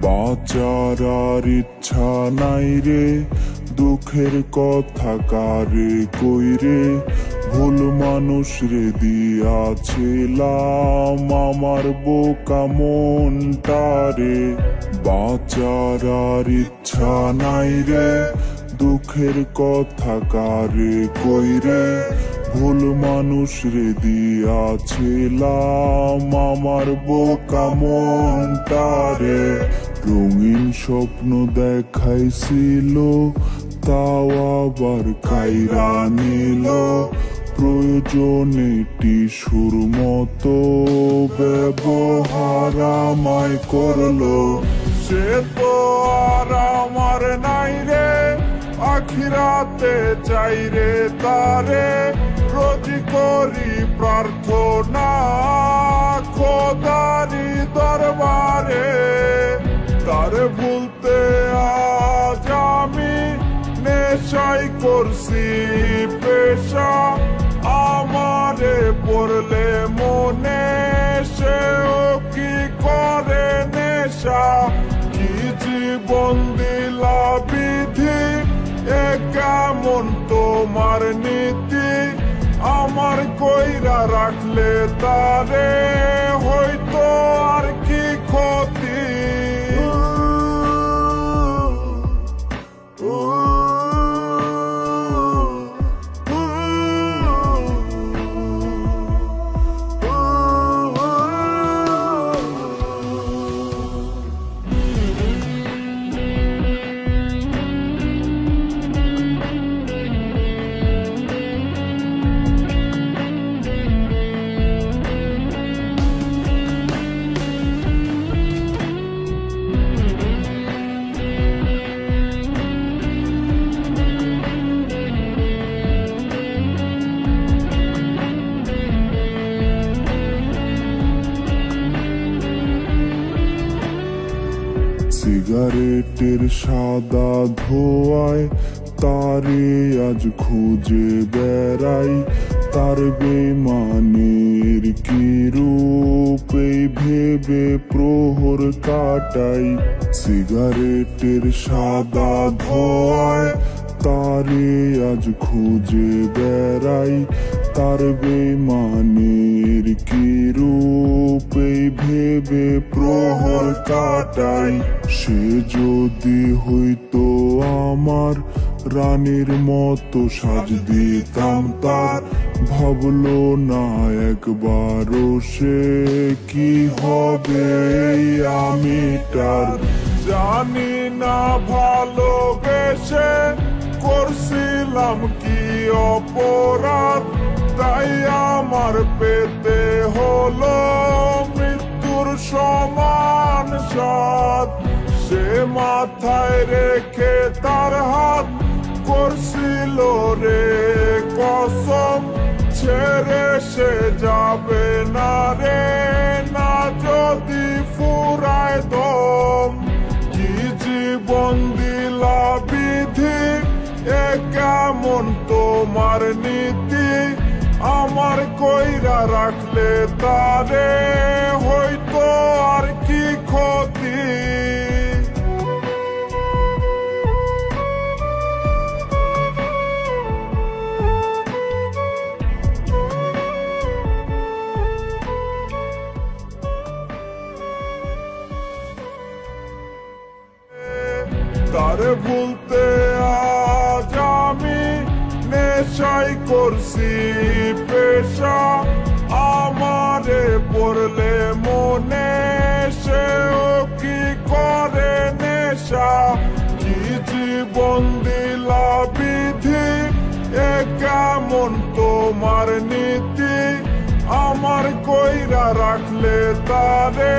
বাঁচার আর ইচ্ছা নাই রে, দুঃখের কথা কারে কইরে, ভুল মানুষ রে দিয়াছিলাম আমার বোকা মনটারে। বাঁচার আর ইচ্ছা নাই রে, দুঃখের কথা কারে কইরে, ভুল মানুষ রে দিয়াছিলাম আমার বোকা মনটারে। রঙিন স্বপ্ন দেখাইছিল তাও আবার কাইরা নিল, প্রয়োজনে টিসুর মতো ব্যবহার আমায় করলো। সে তো আর আমার নাই রে, আখিরাতে চাই রে তারে, রোজি করি প্রার্থনা খোদারি দরবারে। তারে ভুলতে আজ আমি নেশাই করছি পেশা, আমারে পড়লে মনে সেও কি করে নেশা। কি জীবন দিলা বিধি, এ কেমন তোমার নীতি, আমার কইরা রাখলে তারে হয়তো আর কি ক্ষতি। সিগারেটের সাদা ধোঁয়ায় তারে আজ খুঁজে বেড়াই, তার বেমানের কি রূপ এই ভেবে প্রহর কাটাই। সিগারেটের সাদা ধোঁয়ায় তারে আজ খুঁজে বেড়াই, তার বেমানের কি রূপ এই ভেবে প্রহর কাটাই। সে যদি হইতো আমার রানীর মতো সাজ দিতাম তার, ভাবলো না একবারও সে কি হবে আমি তার। জানি না ভালোবেসে করছিলাম কি অপরাধ, তাই আমার পেতে হলো মৃত্যুর সমান স্বাদ। সে মাথায় রেখে তার হাত করছিল রে কসম, ছেড়ে সে যাবে না রে, না যদি ফুরায় দম। কি জীবন দিলা বিধি, এ কেমন তোমার নীতি, আমার কইরা রাখলে তারে হয়তো আর কি ক্ষতি। তারে ভুলতে আজ আমি নেশাই করছি পেশা, আমারে পড়লে মনে সেও কি করে নেশা। কি জীবন দিলা বিধি, এ কেমন তোমার নীতি, আমার কইরা রাখলে তারে